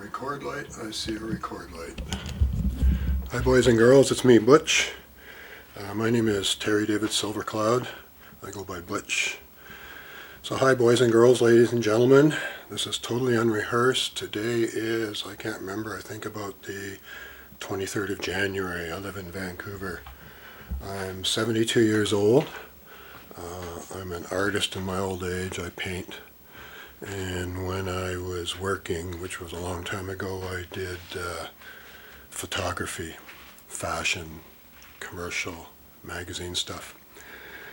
record light. I see a record light. Hi boys and girls, it's me, Butch. My name is Terry David Silvercloud. I go by Butch. So hi boys and girls, ladies and gentlemen. This is totally unrehearsed. Today is, I can't remember, I think about the 23rd of January. I live in Vancouver. I'm 72 years old. I'm an artist in my old age. I paint. And when I was working, which was a long time ago, I did photography, fashion, commercial, magazine stuff.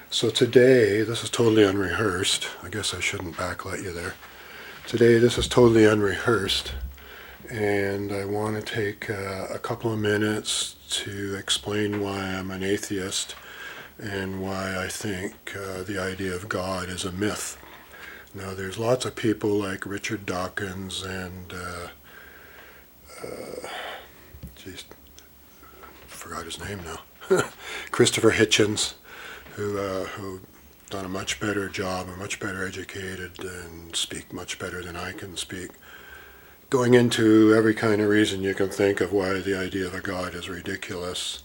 So today, this is totally unrehearsed. I guess I shouldn't backlight you there. Today, this is totally unrehearsed. And I want to take a couple of minutes to explain why I'm an atheist and why I think the idea of God is a myth. Now, there's lots of people like Richard Dawkins and, forgot his name now, Christopher Hitchens, who done a much better job, are much better educated, and speak much better than I can speak, going into every kind of reason you can think of why the idea of a God is ridiculous.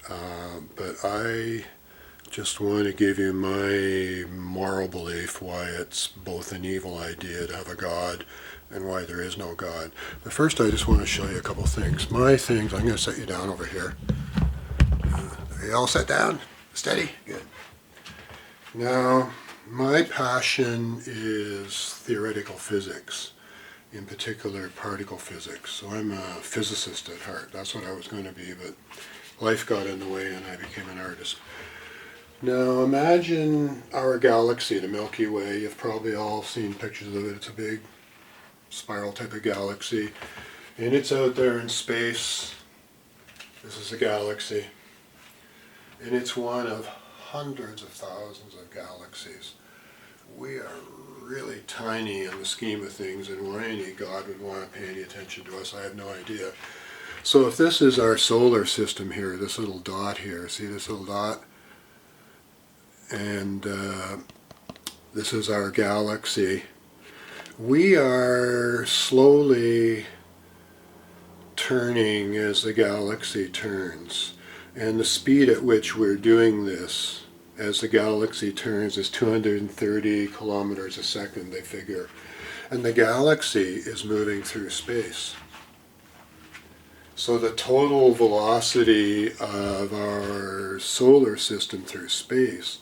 But I just want to give you my moral belief why it's both an evil idea to have a God and why there is no God. But first I just want to show you a couple things. My things, I'm going to set you down over here. Are you all set down? Steady? Good. Now, my passion is theoretical physics, in particular particle physics. So I'm a physicist at heart. That's what I was going to be, but life got in the way and I became an artist. Now imagine our galaxy, the Milky Way. You've probably all seen pictures of it. It's a big spiral type of galaxy. And it's out there in space. This is a galaxy. And it's one of hundreds of thousands of galaxies. We are really tiny in the scheme of things, and why any God would want to pay any attention to us, I have no idea. So if this is our solar system here, this little dot here, see this little dot? And this is our galaxy. We are slowly turning as the galaxy turns. And the speed at which we're doing this as the galaxy turns is 230 kilometers a second, they figure. And the galaxy is moving through space. So the total velocity of our solar system through space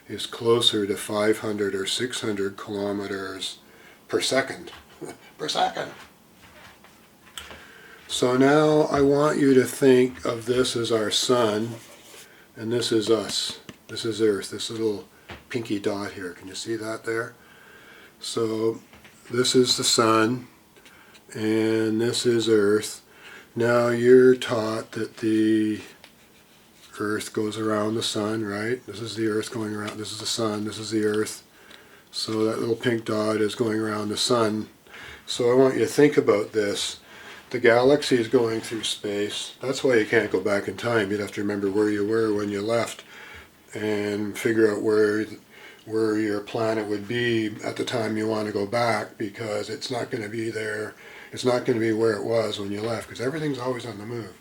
is closer to 500 or 600 kilometers per second. Per second. So now I want you to think of this as our sun, and this is us. This is Earth, this little pinky dot here. Can you see that there? So this is the sun, and this is Earth. Now you're taught that the Earth goes around the sun, right? This is the Earth going around, this is the sun, this is the Earth. So that little pink dot is going around the sun. So I want you to think about this. The galaxy is going through space. That's why you can't go back in time. You'd have to remember where you were when you left and figure out where your planet would be at the time you want to go back, because it's not going to be there. It's not going to be where it was when you left, because everything's always on the move.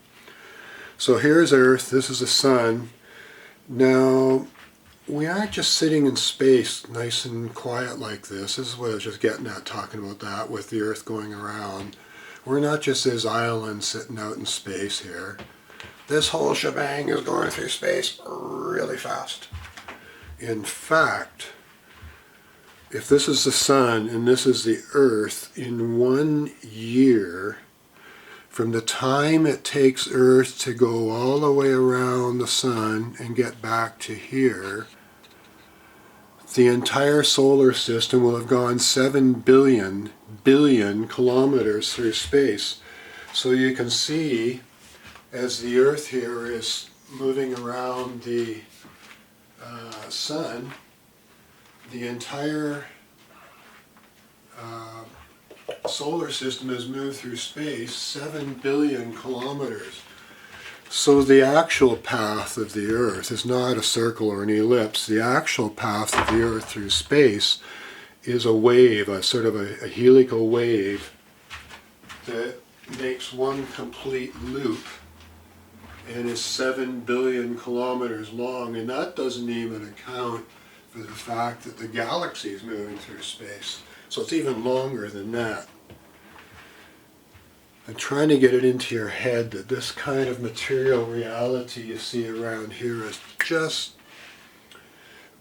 So here's Earth, this is the sun. Now, we aren't just sitting in space nice and quiet like this. This is what I was just getting at, talking about that with the Earth going around. We're not just this island sitting out in space here. This whole shebang is going through space really fast. In fact, if this is the sun and this is the Earth, in 1 year, from the time it takes Earth to go all the way around the sun and get back to here, the entire solar system will have gone 7 billion kilometers through space. So you can see, as the Earth here is moving around the sun, the entire solar system has moved through space 7 billion kilometers. So the actual path of the Earth is not a circle or an ellipse. The actual path of the Earth through space is a wave, a sort of a helical wave that makes one complete loop and is 7 billion kilometers long, and that doesn't even account for the fact that the galaxy is moving through space. So it's even longer than that. And trying to get it into your head that this kind of material reality you see around here is just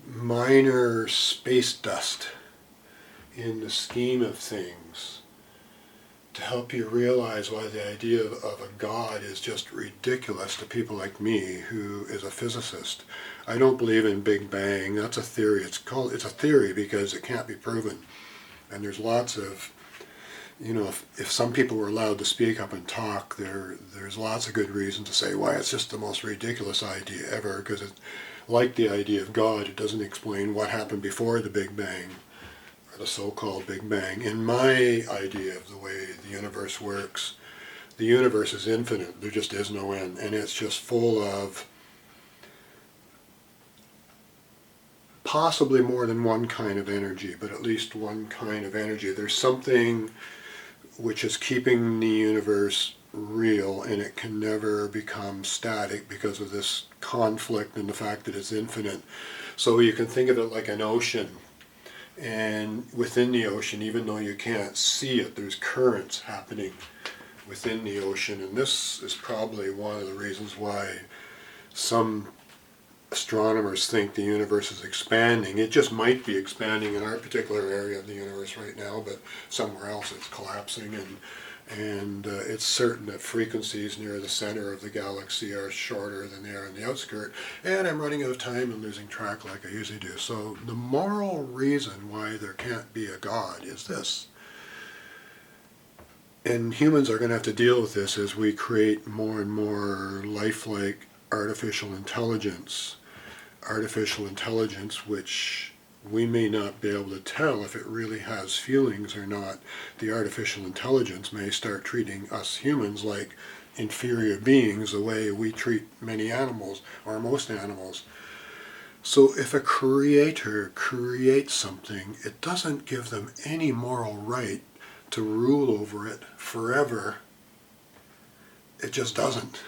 minor space dust in the scheme of things, to help you realize why the idea of a God is just ridiculous to people like me, who is a physicist. I don't believe in Big Bang. That's a theory. It's a theory because it can't be proven. And there's lots of, if some people were allowed to speak up and talk, there's lots of good reason to say why it's just the most ridiculous idea ever, because it's like the idea of God. It doesn't explain what happened before the Big Bang, the so-called Big Bang. In my idea of the way the universe works, the universe is infinite. There just is no end, and it's just full of possibly more than one kind of energy, but at least one kind of energy. There's something which is keeping the universe real, and it can never become static because of this conflict and the fact that it's infinite. So you can think of it like an ocean. And within the ocean, even though you can't see it, there's currents happening within the ocean. And this is probably one of the reasons why some astronomers think the universe is expanding. It just might be expanding in our particular area of the universe right now, but somewhere else it's collapsing. And it's certain that frequencies near the center of the galaxy are shorter than they are in the outskirt. And I'm running out of time and losing track like I usually do. So the moral reason why there can't be a God is this. And humans are going to have to deal with this as we create more and more lifelike artificial intelligence which we may not be able to tell if it really has feelings or not. The artificial intelligence may start treating us humans like inferior beings the way we treat many animals, or most animals. So if a creator creates something, it doesn't give them any moral right to rule over it forever. It just doesn't.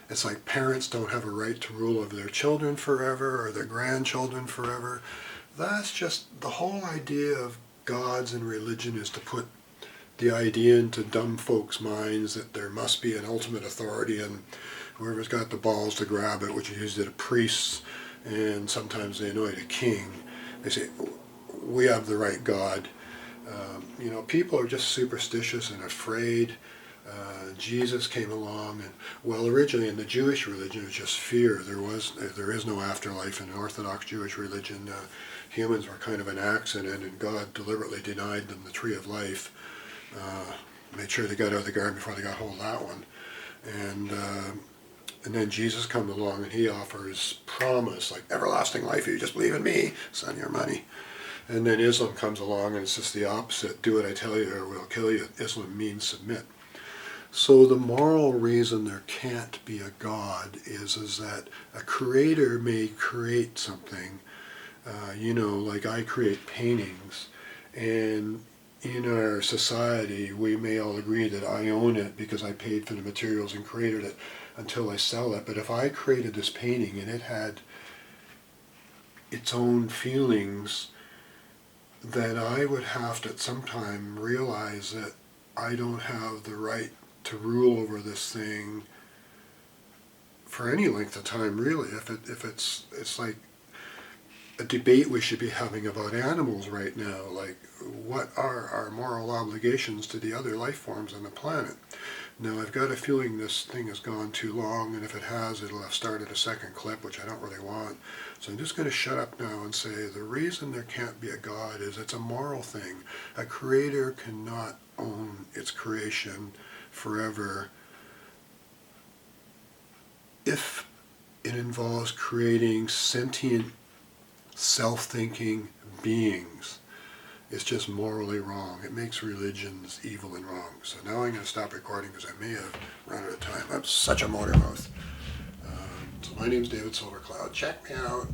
It's like parents don't have a right to rule over their children forever or their grandchildren forever. That's just the whole idea of gods and religion, is to put the idea into dumb folks' minds that there must be an ultimate authority, and whoever's got the balls to grab it, which is usually the priests, and sometimes they anoint a king. They say, we have the right God. People are just superstitious and afraid. Jesus came along, and originally in the Jewish religion it was just fear. There is no afterlife in Orthodox Jewish religion. Humans were kind of an accident, and God deliberately denied them the tree of life. Made sure they got out of the garden before they got hold of that one. And then Jesus comes along and he offers promise, like everlasting life if you just believe in me, send your money. And then Islam comes along and it's just the opposite. Do what I tell you or we'll kill you. Islam means submit. So the moral reason there can't be a God is that a creator may create something, like I create paintings, and in our society we may all agree that I own it because I paid for the materials and created it until I sell it. But if I created this painting and it had its own feelings, then I would have to at some time realize that I don't have the right to rule over this thing for any length of time, really. It's like a debate we should be having about animals right now, like what are our moral obligations to the other life forms on the planet. Now I've got a feeling this thing has gone too long, and if it has, it'll have started a second clip, which I don't really want. So I'm just going to shut up now and say the reason there can't be a God is it's a moral thing. A creator cannot own its creation forever if it involves creating sentient, self-thinking beings. It's just morally wrong. It makes religions evil and wrong. So now I'm going to stop recording because I may have run out of time. I'm such a motor mouth. So my name's David Silvercloud. Check me out.